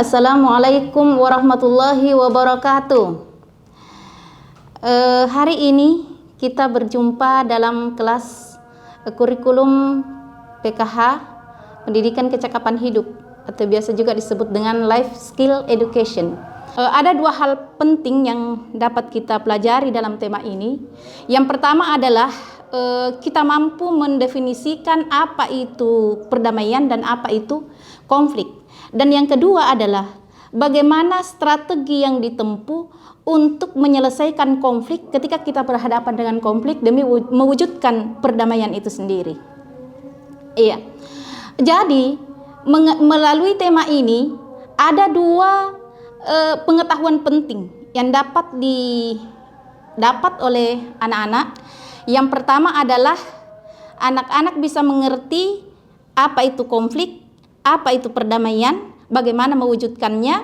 Assalamualaikum warahmatullahi wabarakatuh. Hari ini kita berjumpa dalam kelas kurikulum PKH, Pendidikan Kecakapan Hidup, atau biasa juga disebut dengan Life Skill Education. Ada dua hal penting yang dapat kita pelajari dalam tema ini. Yang pertama adalah kita mampu mendefinisikan apa itu perdamaian dan apa itu konflik. Dan yang kedua adalah bagaimana strategi yang ditempuh untuk menyelesaikan konflik ketika kita berhadapan dengan konflik demi mewujudkan perdamaian itu sendiri. Iya. Jadi melalui tema ini ada dua pengetahuan penting yang dapat didapat oleh anak-anak. Yang pertama adalah anak-anak bisa mengerti apa itu konflik, apa itu perdamaian, bagaimana mewujudkannya,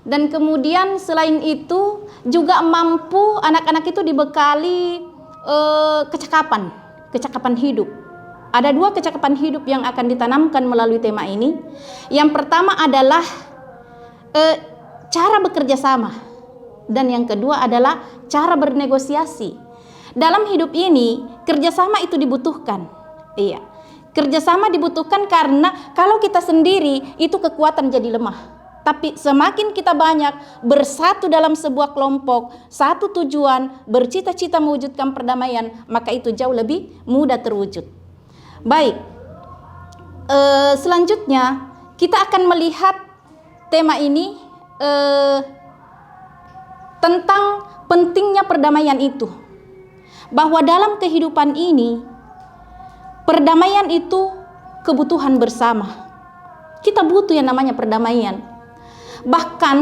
dan kemudian selain itu juga mampu anak-anak itu dibekali kecakapan hidup. Ada dua kecakapan hidup yang akan ditanamkan melalui tema ini. Yang pertama adalah cara bekerja sama, dan yang kedua adalah cara bernegosiasi. Dalam hidup ini kerjasama itu dibutuhkan. Iya. Kerjasama dibutuhkan karena kalau kita sendiri itu kekuatan jadi lemah. Tapi semakin kita banyak bersatu dalam sebuah kelompok, satu tujuan, bercita-cita mewujudkan perdamaian, maka itu jauh lebih mudah terwujud. Baik, selanjutnya kita akan melihat tema ini tentang pentingnya perdamaian itu. Bahwa dalam kehidupan ini perdamaian itu kebutuhan bersama. Kita butuh yang namanya perdamaian. Bahkan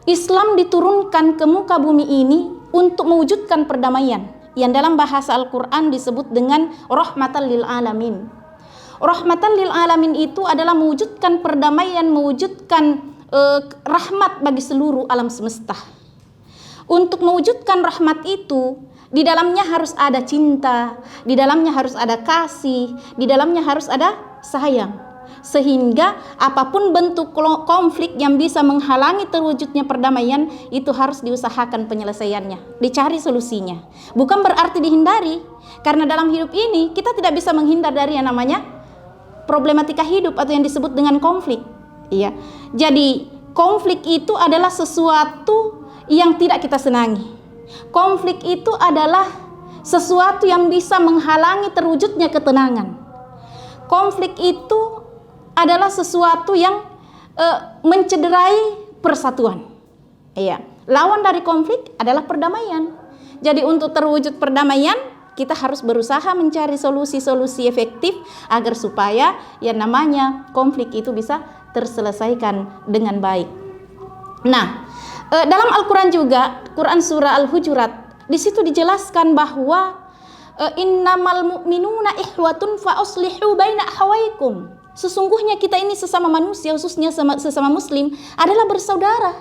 Islam diturunkan ke muka bumi ini untuk mewujudkan perdamaian, yang dalam bahasa Al-Quran disebut dengan rahmatan lil alamin. Rahmatan lil alamin itu adalah mewujudkan perdamaian, mewujudkan rahmat bagi seluruh alam semesta. Untuk mewujudkan rahmat itu, di dalamnya harus ada cinta, di dalamnya harus ada kasih, di dalamnya harus ada sayang. Sehingga apapun bentuk konflik yang bisa menghalangi terwujudnya perdamaian, itu harus diusahakan penyelesaiannya, dicari solusinya. Bukan berarti dihindari, karena dalam hidup ini kita tidak bisa menghindar dari yang namanya problematika hidup atau yang disebut dengan konflik. Iya. Jadi konflik itu adalah sesuatu yang tidak kita senangi. Konflik itu adalah sesuatu yang bisa menghalangi terwujudnya ketenangan. Konflik itu adalah sesuatu yang mencederai persatuan. Iya. Lawan dari konflik adalah perdamaian. Jadi untuk terwujud perdamaian, kita harus berusaha mencari solusi-solusi efektif agar supaya yang namanya konflik itu bisa terselesaikan dengan baik. Nah, dalam Al-Quran juga, Quran surah Al-Hujurat, di situ dijelaskan bahwa innamal mu'minuna ikhwatun fa aslihu baina akhawaykum. Sesungguhnya kita ini sesama manusia, khususnya sesama muslim, adalah bersaudara.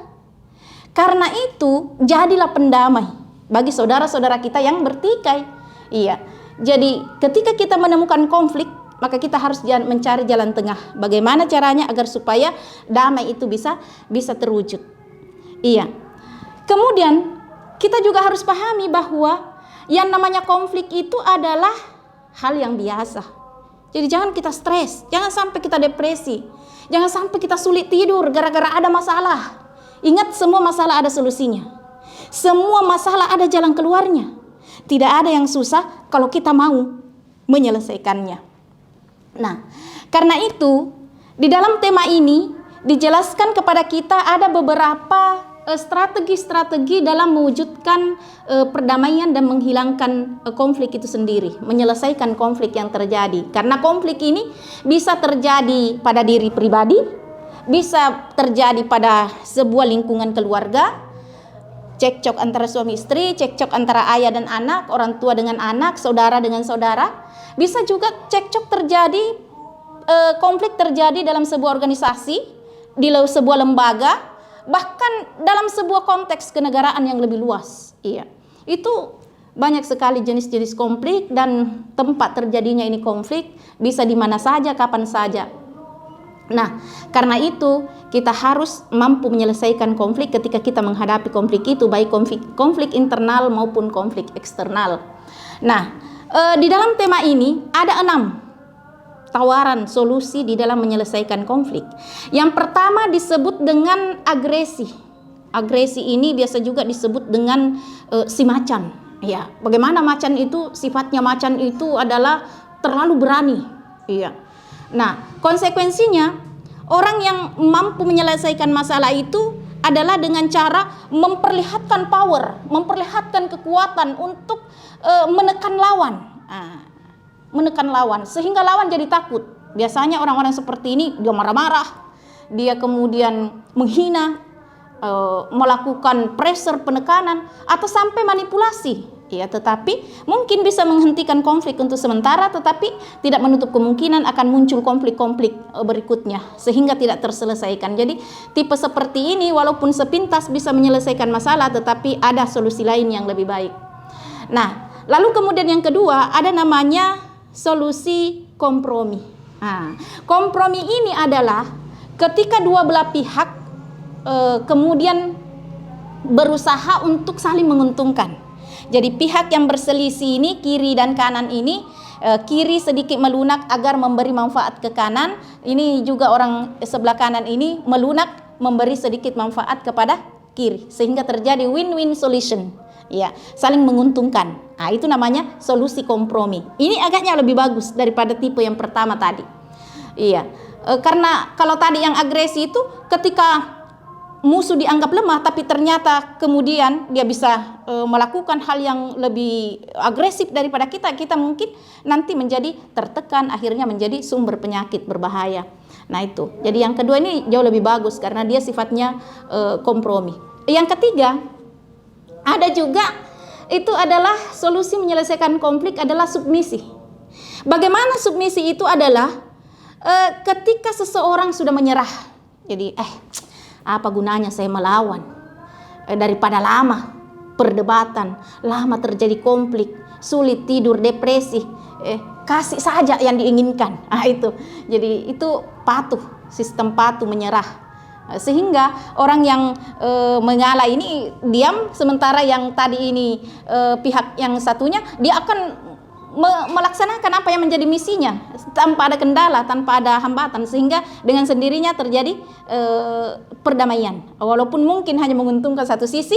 Karena itu, jadilah pendamai bagi saudara-saudara kita yang bertikai. Iya. Jadi, ketika kita menemukan konflik, maka kita harus mencari jalan tengah. Bagaimana caranya agar supaya damai itu bisa terwujud. Iya. Kemudian kita juga harus pahami bahwa yang namanya konflik itu adalah hal yang biasa. Jadi jangan kita stres, jangan sampai kita depresi, jangan sampai kita sulit tidur gara-gara ada masalah. Ingat, semua masalah ada solusinya. Semua masalah ada jalan keluarnya. Tidak ada yang susah kalau kita mau menyelesaikannya. Nah, karena itu di dalam tema ini dijelaskan kepada kita ada beberapa strategi-strategi dalam mewujudkan perdamaian dan menghilangkan konflik itu sendiri, menyelesaikan konflik yang terjadi. Karena konflik ini bisa terjadi pada diri pribadi, bisa terjadi pada sebuah lingkungan keluarga, cekcok antara suami istri, cekcok antara ayah dan anak, orang tua dengan anak, saudara dengan saudara. Bisa juga cekcok terjadi, konflik terjadi dalam sebuah organisasi, di sebuah lembaga, bahkan dalam sebuah konteks kenegaraan yang lebih luas. Iya. Itu banyak sekali jenis-jenis konflik, dan tempat terjadinya ini konflik bisa di mana saja, kapan saja. Nah, karena itu kita harus mampu menyelesaikan konflik ketika kita menghadapi konflik itu, baik konflik internal maupun konflik eksternal. Nah, di dalam tema ini ada 6 tawaran solusi di dalam menyelesaikan konflik. Yang pertama disebut dengan agresi. Agresi ini biasa juga disebut dengan si macan. Ya, bagaimana macan itu? Sifatnya macan itu adalah terlalu berani. Iya. Nah, konsekuensinya orang yang mampu menyelesaikan masalah itu adalah dengan cara memperlihatkan power, memperlihatkan kekuatan untuk menekan lawan. Menekan lawan sehingga lawan jadi takut. Biasanya orang-orang seperti ini dia marah-marah, dia kemudian menghina, melakukan pressure, penekanan, atau sampai manipulasi. Ya, tetapi mungkin bisa menghentikan konflik untuk sementara, tetapi tidak menutup kemungkinan akan muncul konflik-konflik berikutnya sehingga tidak terselesaikan. Jadi tipe seperti ini walaupun sepintas bisa menyelesaikan masalah, tetapi ada solusi lain yang lebih baik. Nah, lalu kemudian yang kedua ada namanya solusi kompromi. Nah, kompromi ini adalah ketika dua belah pihak kemudian berusaha untuk saling menguntungkan. Jadi pihak yang berselisih ini, kiri dan kanan ini, kiri sedikit melunak agar memberi manfaat ke kanan, ini juga orang sebelah kanan ini melunak memberi sedikit manfaat kepada kiri, sehingga terjadi win-win solution. Ya, saling menguntungkan. Nah, itu namanya solusi kompromi. Ini agaknya lebih bagus daripada tipe yang pertama tadi. Iya, karena kalau tadi yang agresi itu ketika musuh dianggap lemah, tapi ternyata kemudian dia bisa melakukan hal yang lebih agresif daripada kita, kita mungkin nanti menjadi tertekan, akhirnya menjadi sumber penyakit berbahaya. Nah itu, jadi yang kedua ini jauh lebih bagus karena dia sifatnya kompromi. Yang ketiga, ada juga itu adalah solusi menyelesaikan konflik adalah submisi. Bagaimana submisi itu adalah ketika seseorang sudah menyerah. Jadi apa gunanya saya melawan daripada lama perdebatan, lama terjadi konflik, sulit tidur, depresi, kasih saja yang diinginkan. Itu. Jadi itu patuh, sistem patuh menyerah. Sehingga orang yang mengalah ini diam, sementara yang tadi ini pihak yang satunya dia akan melaksanakan apa yang menjadi misinya tanpa ada kendala, tanpa ada hambatan, sehingga dengan sendirinya terjadi perdamaian. Walaupun mungkin hanya menguntungkan satu sisi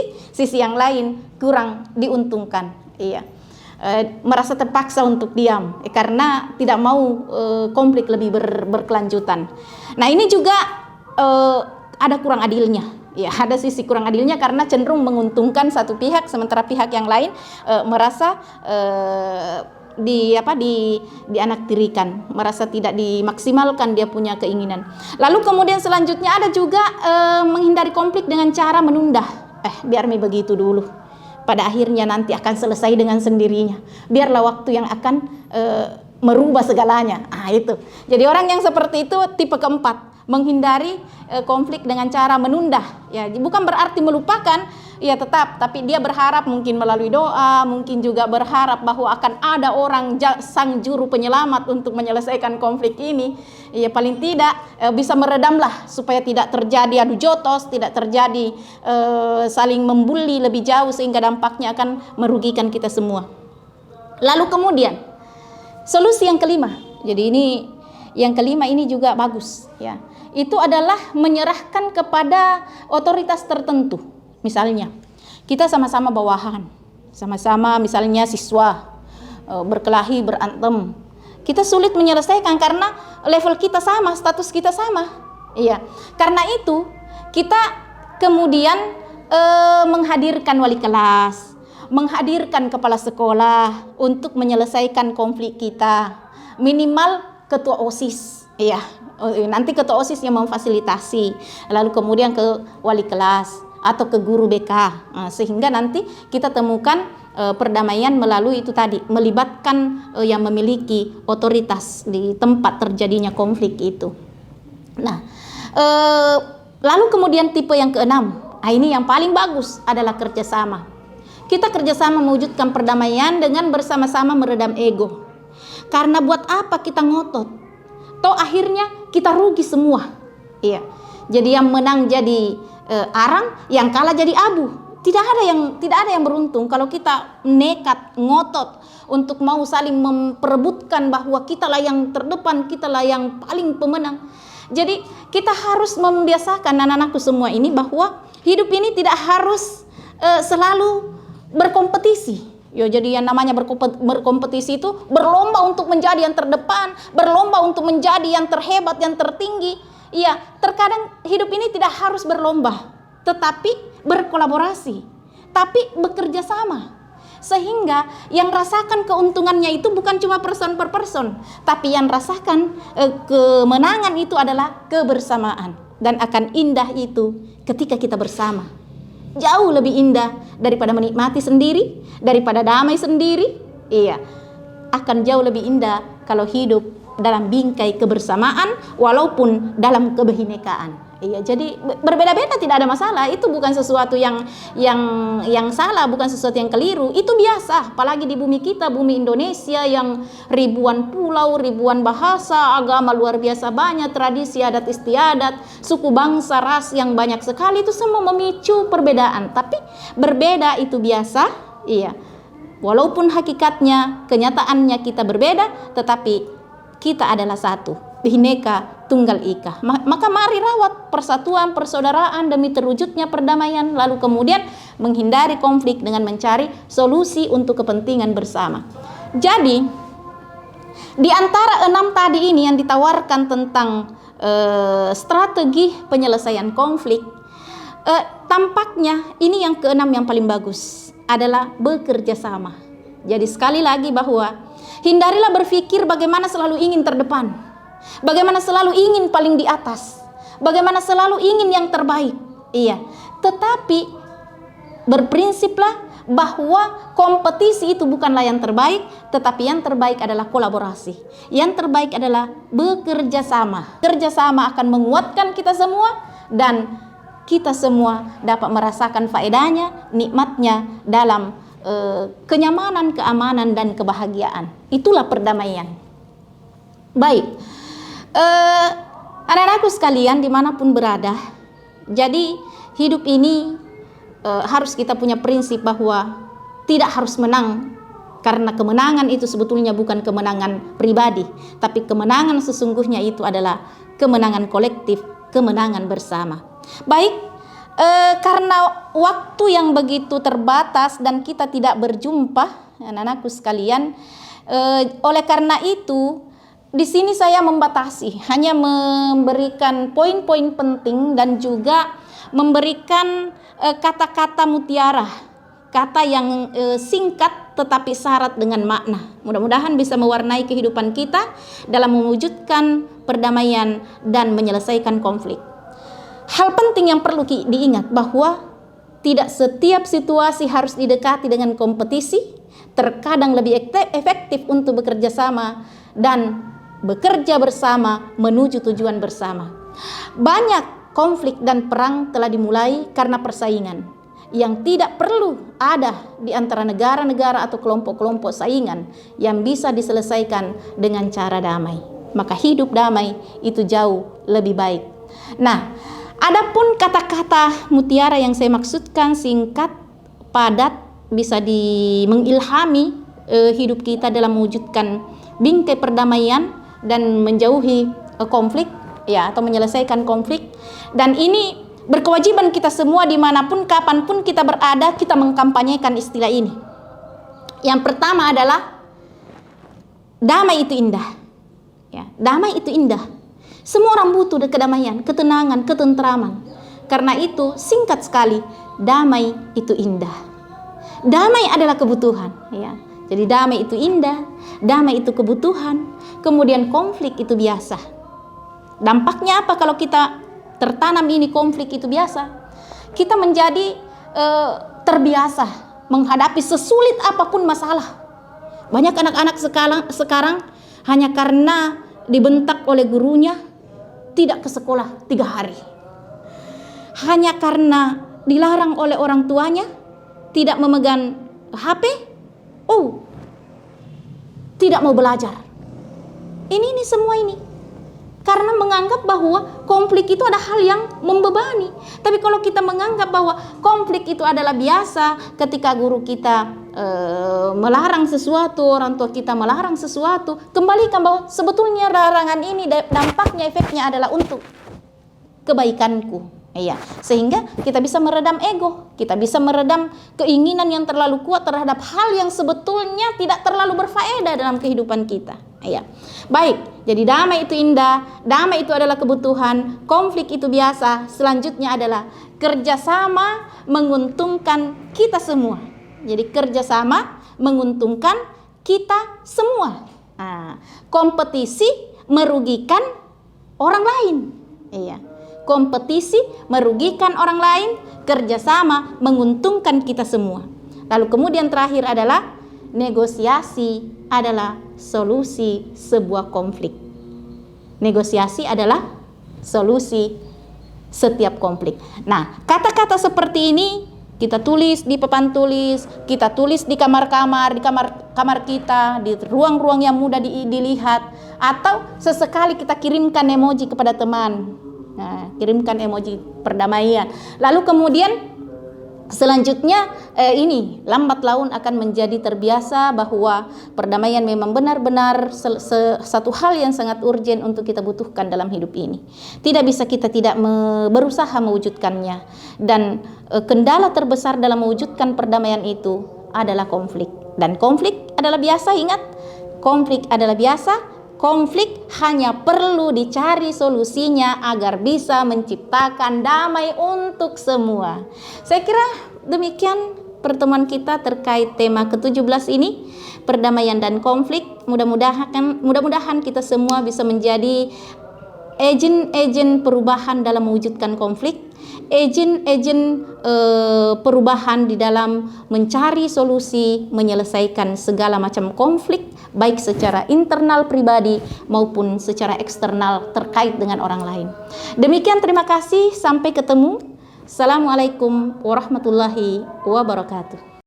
yang lain kurang diuntungkan. Iya. Merasa terpaksa untuk diam karena tidak mau konflik lebih berkelanjutan. Nah, ini juga ada kurang adilnya. Ya, ada sisi kurang adilnya karena cenderung menguntungkan satu pihak sementara pihak yang lain merasa dianaktirikan, merasa tidak dimaksimalkan dia punya keinginan. Lalu kemudian selanjutnya ada juga menghindari konflik dengan cara menunda. Biar begitu dulu. Pada akhirnya nanti akan selesai dengan sendirinya. Biarlah waktu yang akan merubah segalanya. Itu. Jadi orang yang seperti itu tipe keempat, menghindari konflik dengan cara menunda. Ya, bukan berarti melupakan, ya tetap, tapi dia berharap mungkin melalui doa, mungkin juga berharap bahwa akan ada orang sang juru penyelamat untuk menyelesaikan konflik ini. Ya paling tidak bisa meredamlah supaya tidak terjadi adu jotos, tidak terjadi saling membuli lebih jauh sehingga dampaknya akan merugikan kita semua. Lalu kemudian solusi yang kelima. Jadi ini yang kelima ini juga bagus, ya. Itu adalah menyerahkan kepada otoritas tertentu. Misalnya, kita sama-sama bawahan, sama-sama misalnya siswa berkelahi, berantem. Kita sulit menyelesaikan karena level kita sama, status kita sama. Iya. Karena itu, kita kemudian menghadirkan wali kelas, menghadirkan kepala sekolah untuk menyelesaikan konflik kita. Minimal ketua OSIS, ya. Nanti ketua OSIS yang memfasilitasi, lalu kemudian ke wali kelas atau ke guru BK, sehingga nanti kita temukan perdamaian melalui itu tadi, melibatkan yang memiliki otoritas di tempat terjadinya konflik itu. Nah, lalu kemudian tipe yang keenam, ini yang paling bagus adalah kerjasama. Kita kerjasama mewujudkan perdamaian dengan bersama-sama meredam ego. Karena buat apa kita ngotot? Toh akhirnya kita rugi semua. Iya. Jadi yang menang jadi arang, yang kalah jadi abu. Tidak ada yang beruntung kalau kita nekat, ngotot untuk mau saling memperebutkan bahwa kitalah yang terdepan, kitalah yang paling pemenang. Jadi kita harus membiasakan anak-anakku semua ini bahwa hidup ini tidak harus selalu berkompetisi. Jadi yang namanya berkompetisi itu berlomba untuk menjadi yang terdepan, berlomba untuk menjadi yang terhebat, yang tertinggi. Iya, terkadang hidup ini tidak harus berlomba, tetapi berkolaborasi, tapi bekerja sama. Sehingga yang rasakan keuntungannya itu bukan cuma person per person, tapi yang rasakan kemenangan itu adalah kebersamaan. Dan akan indah itu ketika kita bersama. Jauh lebih indah daripada menikmati sendiri, daripada damai sendiri. Iya, akan jauh lebih indah kalau hidup dalam bingkai kebersamaan walaupun dalam kebinekaan. Iya, jadi berbeda-beda tidak ada masalah. Itu bukan sesuatu yang salah, bukan sesuatu yang keliru. Itu biasa, apalagi di bumi kita, bumi Indonesia yang ribuan pulau, ribuan bahasa, agama luar biasa banyak, tradisi adat istiadat, suku bangsa, ras yang banyak sekali, itu semua memicu perbedaan. Tapi berbeda itu biasa, iya. Walaupun hakikatnya, kenyataannya kita berbeda, tetapi kita adalah satu. Bhinneka Tunggal Ika. Maka mari rawat persatuan, persaudaraan demi terwujudnya perdamaian, lalu kemudian menghindari konflik dengan mencari solusi untuk kepentingan bersama. Jadi di antara 6 tadi ini yang ditawarkan tentang strategi penyelesaian konflik, tampaknya ini yang ke-6 yang paling bagus adalah bekerja sama. Jadi sekali lagi bahwa hindarilah berpikir bagaimana selalu ingin terdepan, bagaimana selalu ingin paling di atas, bagaimana selalu ingin yang terbaik. Iya, tetapi berprinsiplah bahwa kompetisi itu bukanlah yang terbaik, tetapi yang terbaik adalah kolaborasi. Yang terbaik adalah bekerja sama. Bekerja sama akan menguatkan kita semua dan kita semua dapat merasakan faedahnya, nikmatnya dalam kenyamanan, keamanan dan kebahagiaan. Itulah perdamaian. Baik. Anak-anakku sekalian dimanapun berada, jadi hidup ini harus kita punya prinsip bahwa tidak harus menang, karena kemenangan itu sebetulnya bukan kemenangan pribadi, tapi kemenangan sesungguhnya itu adalah kemenangan kolektif, kemenangan bersama. Baik, karena waktu yang begitu terbatas dan kita tidak berjumpa, anak-anakku sekalian, oleh karena itu di sini saya membatasi, hanya memberikan poin-poin penting dan juga memberikan kata-kata mutiara, kata yang singkat tetapi syarat dengan makna. Mudah-mudahan bisa mewarnai kehidupan kita dalam mewujudkan perdamaian dan menyelesaikan konflik. Hal penting yang perlu diingat bahwa tidak setiap situasi harus didekati dengan kompetisi. Terkadang lebih efektif untuk bekerja sama dan bekerja bersama menuju tujuan bersama. Banyak konflik dan perang telah dimulai karena persaingan yang tidak perlu ada di antara negara-negara atau kelompok-kelompok saingan yang bisa diselesaikan dengan cara damai. Maka hidup damai itu jauh lebih baik. Nah, adapun kata-kata mutiara yang saya maksudkan singkat, padat, bisa mengilhami hidup kita dalam mewujudkan bingkai perdamaian dan menjauhi konflik, ya, atau menyelesaikan konflik. Dan ini berkewajiban kita semua dimanapun, kapanpun kita berada, kita mengkampanyekan istilah ini. Yang pertama adalah damai itu indah. Ya, damai itu indah. Semua orang butuh kedamaian, ketenangan, ketentraman. Karena itu singkat sekali, damai itu indah. Damai adalah kebutuhan, ya. Jadi damai itu indah, damai itu kebutuhan, kemudian konflik itu biasa. Dampaknya apa kalau kita tertanam ini konflik itu biasa? Kita menjadi terbiasa menghadapi sesulit apapun masalah. Banyak anak-anak sekarang hanya karena dibentak oleh gurunya tidak ke sekolah 3 hari. Hanya karena dilarang oleh orang tuanya tidak memegang HP, tidak mau belajar. Ini semua ini karena menganggap bahwa konflik itu ada hal yang membebani. Tapi kalau kita menganggap bahwa konflik itu adalah biasa, ketika guru kita melarang sesuatu, orang tua kita melarang sesuatu, kembalikan bahwa sebetulnya larangan ini dampaknya, efeknya adalah untuk kebaikanku. Iya, sehingga kita bisa meredam ego, kita bisa meredam keinginan yang terlalu kuat terhadap hal yang sebetulnya tidak terlalu berfaedah dalam kehidupan kita. Iya. Baik, jadi damai itu indah, damai itu adalah kebutuhan, konflik itu biasa. Selanjutnya adalah kerjasama menguntungkan kita semua. Jadi kerjasama menguntungkan kita semua. Nah, kompetisi merugikan orang lain. Iya. Kompetisi merugikan orang lain, kerjasama menguntungkan kita semua. Lalu kemudian terakhir adalah negosiasi adalah solusi sebuah konflik. Negosiasi adalah solusi setiap konflik. Nah, kata-kata seperti ini kita tulis di papan tulis, kita tulis di kamar-kamar, di kamar kita, di ruang-ruang yang mudah dilihat, atau sesekali kita kirimkan emoji kepada teman. Nah, kirimkan emoji perdamaian. Lalu kemudian selanjutnya ini lambat laun akan menjadi terbiasa bahwa perdamaian memang benar-benar satu hal yang sangat urgent untuk kita butuhkan dalam hidup ini. Tidak bisa kita tidak berusaha mewujudkannya. Dan kendala terbesar dalam mewujudkan perdamaian itu adalah konflik. Dan konflik adalah biasa, ingat, konflik adalah biasa. Konflik hanya perlu dicari solusinya agar bisa menciptakan damai untuk semua. Saya kira demikian pertemuan kita terkait tema ke-17 ini, perdamaian dan konflik. Mudah-mudahan kita semua bisa menjadi agen-agen perubahan dalam mewujudkan konflik, agen-agen perubahan di dalam mencari solusi, menyelesaikan segala macam konflik, baik secara internal pribadi maupun secara eksternal terkait dengan orang lain. Demikian, terima kasih, sampai ketemu. Assalamualaikum warahmatullahi wabarakatuh.